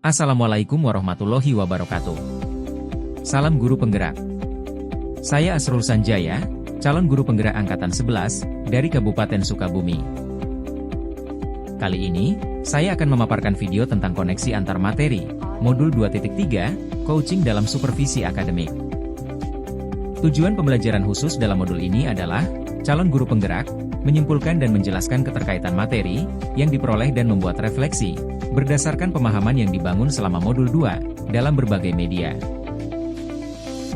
Assalamualaikum warahmatullahi wabarakatuh. Salam guru penggerak. Saya Asrul Sanjaya, calon guru penggerak angkatan 11 dari Kabupaten Sukabumi. Kali ini, saya akan memaparkan video tentang koneksi antar materi, modul 2.3, coaching dalam supervisi akademik. Tujuan pembelajaran khusus dalam modul ini adalah, calon guru penggerak, menyimpulkan dan menjelaskan keterkaitan materi, yang diperoleh dan membuat refleksi, berdasarkan pemahaman yang dibangun selama modul 2, dalam berbagai media.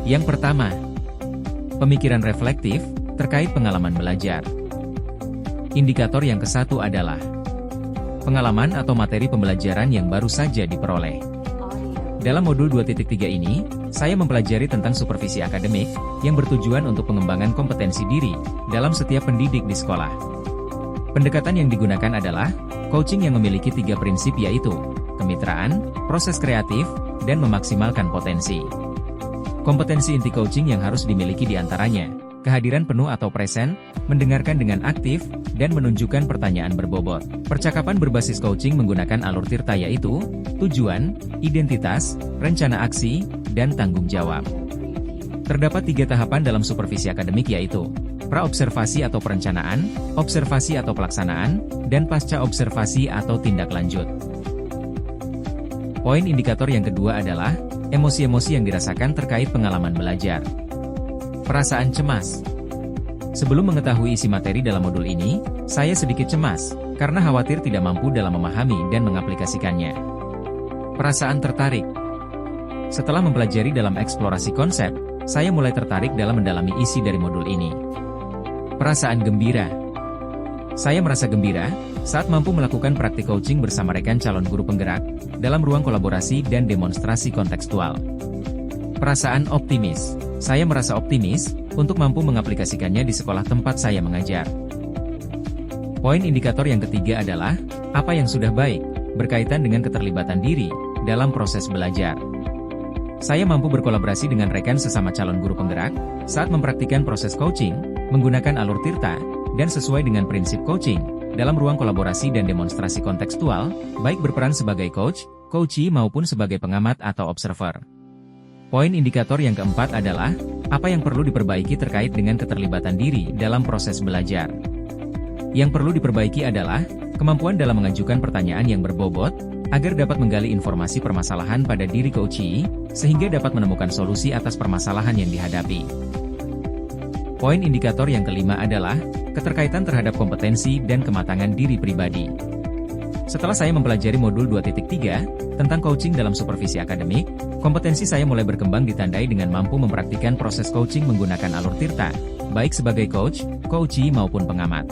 Yang pertama, pemikiran reflektif, terkait pengalaman belajar. Indikator yang ke-1 adalah, pengalaman atau materi pembelajaran yang baru saja diperoleh. Dalam modul 2.3 ini, saya mempelajari tentang supervisi akademik, yang bertujuan untuk pengembangan kompetensi diri, dalam setiap pendidik di sekolah. Pendekatan yang digunakan adalah, coaching yang memiliki 3 prinsip yaitu, kemitraan, proses kreatif, dan memaksimalkan potensi. Kompetensi inti coaching yang harus dimiliki diantaranya, kehadiran penuh atau present, mendengarkan dengan aktif, dan menunjukkan pertanyaan berbobot. Percakapan berbasis coaching menggunakan alur Tirta yaitu, tujuan, identitas, rencana aksi, dan tanggung jawab. Terdapat 3 tahapan dalam supervisi akademik yaitu, pra-observasi atau perencanaan, observasi atau pelaksanaan, dan pasca observasi atau tindak lanjut. Poin indikator yang kedua adalah, emosi-emosi yang dirasakan terkait pengalaman belajar. Perasaan cemas. Sebelum mengetahui isi materi dalam modul ini, saya sedikit cemas, karena khawatir tidak mampu dalam memahami dan mengaplikasikannya. Perasaan tertarik. Setelah mempelajari dalam eksplorasi konsep, saya mulai tertarik dalam mendalami isi dari modul ini. Perasaan gembira. Saya merasa gembira saat mampu melakukan praktik coaching bersama rekan calon guru penggerak dalam ruang kolaborasi dan demonstrasi kontekstual. Perasaan optimis. Saya merasa optimis untuk mampu mengaplikasikannya di sekolah tempat saya mengajar. Poin indikator yang ketiga adalah, apa yang sudah baik, berkaitan dengan keterlibatan diri dalam proses belajar. Saya mampu berkolaborasi dengan rekan sesama calon guru penggerak saat mempraktikkan proses coaching, menggunakan alur Tirta, dan sesuai dengan prinsip coaching, dalam ruang kolaborasi dan demonstrasi kontekstual, baik berperan sebagai coach, coachee maupun sebagai pengamat atau observer. Poin indikator yang keempat adalah, apa yang perlu diperbaiki terkait dengan keterlibatan diri dalam proses belajar. Yang perlu diperbaiki adalah, kemampuan dalam mengajukan pertanyaan yang berbobot, agar dapat menggali informasi permasalahan pada diri coachee, sehingga dapat menemukan solusi atas permasalahan yang dihadapi. Poin indikator yang kelima adalah, keterkaitan terhadap kompetensi dan kematangan diri pribadi. Setelah saya mempelajari modul 2.3, tentang coaching dalam supervisi akademik, kompetensi saya mulai berkembang ditandai dengan mampu mempraktikkan proses coaching menggunakan alur Tirta, baik sebagai coach, coachee maupun pengamat.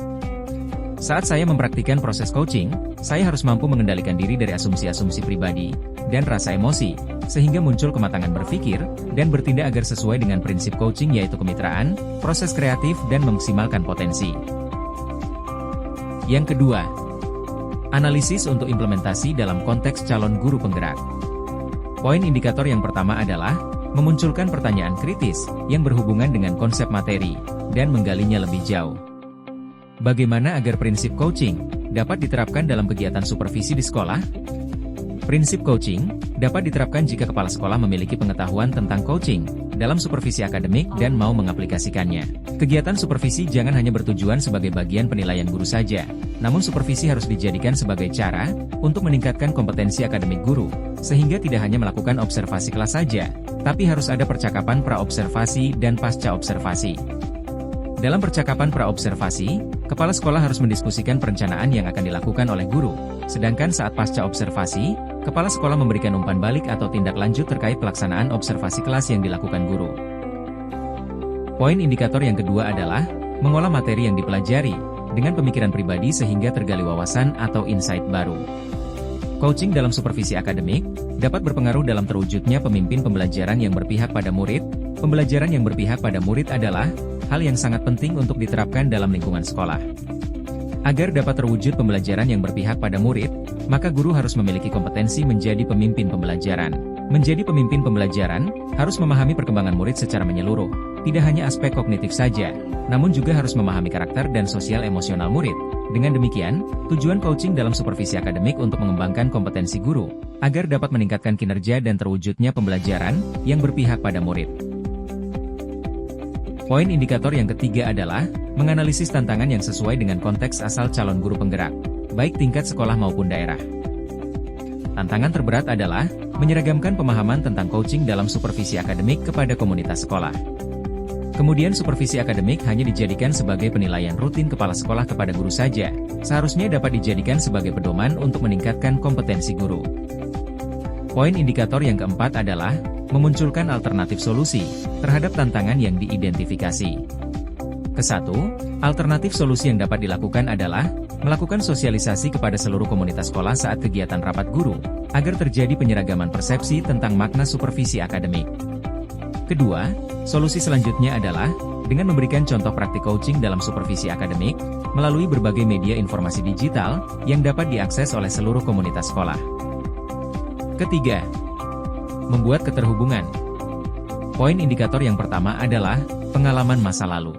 Saat saya mempraktikkan proses coaching, saya harus mampu mengendalikan diri dari asumsi-asumsi pribadi, dan rasa emosi, sehingga muncul kematangan berpikir, dan bertindak agar sesuai dengan prinsip coaching yaitu kemitraan, proses kreatif dan memaksimalkan potensi. Yang kedua, analisis untuk implementasi dalam konteks calon guru penggerak. Poin indikator yang pertama adalah, memunculkan pertanyaan kritis, yang berhubungan dengan konsep materi, dan menggalinya lebih jauh. Bagaimana agar prinsip coaching dapat diterapkan dalam kegiatan supervisi di sekolah? Prinsip coaching dapat diterapkan jika kepala sekolah memiliki pengetahuan tentang coaching dalam supervisi akademik dan mau mengaplikasikannya. Kegiatan supervisi jangan hanya bertujuan sebagai bagian penilaian guru saja, namun supervisi harus dijadikan sebagai cara untuk meningkatkan kompetensi akademik guru, sehingga tidak hanya melakukan observasi kelas saja, tapi harus ada percakapan pra-observasi dan pasca observasi. Dalam percakapan pra-observasi, kepala sekolah harus mendiskusikan perencanaan yang akan dilakukan oleh guru, sedangkan saat pasca observasi, kepala sekolah memberikan umpan balik atau tindak lanjut terkait pelaksanaan observasi kelas yang dilakukan guru. Poin indikator yang kedua adalah, mengolah materi yang dipelajari, dengan pemikiran pribadi sehingga tergali wawasan atau insight baru. Coaching dalam supervisi akademik, dapat berpengaruh dalam terwujudnya pemimpin pembelajaran yang berpihak pada murid. Pembelajaran yang berpihak pada murid adalah hal yang sangat penting untuk diterapkan dalam lingkungan sekolah. Agar dapat terwujud pembelajaran yang berpihak pada murid, maka guru harus memiliki kompetensi menjadi pemimpin pembelajaran. Menjadi pemimpin pembelajaran, harus memahami perkembangan murid secara menyeluruh, tidak hanya aspek kognitif saja, namun juga harus memahami karakter dan sosial emosional murid. Dengan demikian, tujuan coaching dalam supervisi akademik untuk mengembangkan kompetensi guru, agar dapat meningkatkan kinerja dan terwujudnya pembelajaran yang berpihak pada murid. Poin indikator yang ketiga adalah menganalisis tantangan yang sesuai dengan konteks asal calon guru penggerak, baik tingkat sekolah maupun daerah. Tantangan terberat adalah menyeragamkan pemahaman tentang coaching dalam supervisi akademik kepada komunitas sekolah. Kemudian supervisi akademik hanya dijadikan sebagai penilaian rutin kepala sekolah kepada guru saja, seharusnya dapat dijadikan sebagai pedoman untuk meningkatkan kompetensi guru. Poin indikator yang keempat adalah memunculkan alternatif solusi terhadap tantangan yang diidentifikasi. Kesatu, alternatif solusi yang dapat dilakukan adalah melakukan sosialisasi kepada seluruh komunitas sekolah saat kegiatan rapat guru, agar terjadi penyeragaman persepsi tentang makna supervisi akademik. Kedua, solusi selanjutnya adalah dengan memberikan contoh praktik coaching dalam supervisi akademik, melalui berbagai media informasi digital yang dapat diakses oleh seluruh komunitas sekolah. Ketiga, membuat keterhubungan. Poin indikator yang pertama adalah pengalaman masa lalu.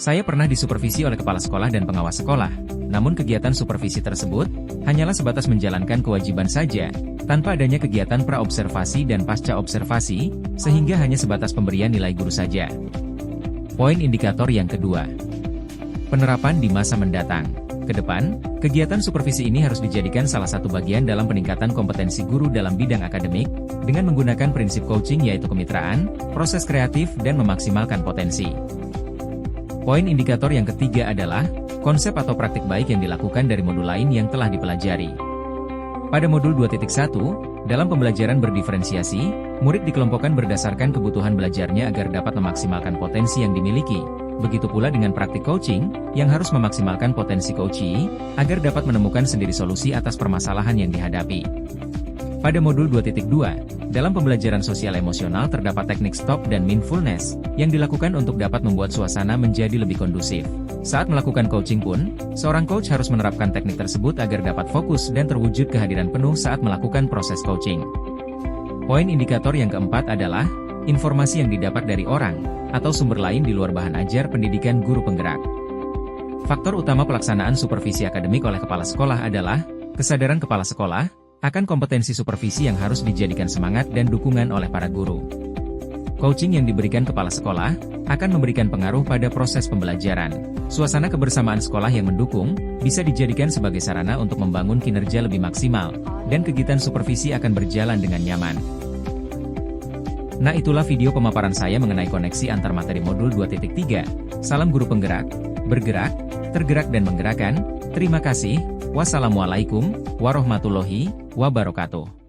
Saya pernah disupervisi oleh kepala sekolah dan pengawas sekolah, namun kegiatan supervisi tersebut hanyalah sebatas menjalankan kewajiban saja, tanpa adanya kegiatan pra-observasi dan pasca-observasi, sehingga hanya sebatas pemberian nilai guru saja. Poin indikator yang kedua, penerapan di masa mendatang. Kedepan, kegiatan supervisi ini harus dijadikan salah satu bagian dalam peningkatan kompetensi guru dalam bidang akademik, dengan menggunakan prinsip coaching yaitu kemitraan, proses kreatif dan memaksimalkan potensi. Poin indikator yang ketiga adalah konsep atau praktik baik yang dilakukan dari modul lain yang telah dipelajari. Pada modul 2.1, dalam pembelajaran berdiferensiasi, murid dikelompokkan berdasarkan kebutuhan belajarnya agar dapat memaksimalkan potensi yang dimiliki. Begitu pula dengan praktik coaching, yang harus memaksimalkan potensi coachee, agar dapat menemukan sendiri solusi atas permasalahan yang dihadapi. Pada modul 2.2, dalam pembelajaran sosial emosional terdapat teknik stop dan mindfulness, yang dilakukan untuk dapat membuat suasana menjadi lebih kondusif. Saat melakukan coaching pun, seorang coach harus menerapkan teknik tersebut agar dapat fokus dan terwujud kehadiran penuh saat melakukan proses coaching. Poin indikator yang keempat adalah informasi yang didapat dari orang atau sumber lain di luar bahan ajar pendidikan guru penggerak. Faktor utama pelaksanaan supervisi akademik oleh kepala sekolah adalah kesadaran kepala sekolah akan kompetensi supervisi yang harus dijadikan semangat dan dukungan oleh para guru. Coaching yang diberikan kepala sekolah akan memberikan pengaruh pada proses pembelajaran. Suasana kebersamaan sekolah yang mendukung bisa dijadikan sebagai sarana untuk membangun kinerja lebih maksimal, dan kegiatan supervisi akan berjalan dengan nyaman. Nah, itulah video pemaparan saya mengenai koneksi antar materi modul 2.3. Salam guru penggerak, bergerak, tergerak dan menggerakkan. Terima kasih. Wassalamualaikum warahmatullahi wabarakatuh.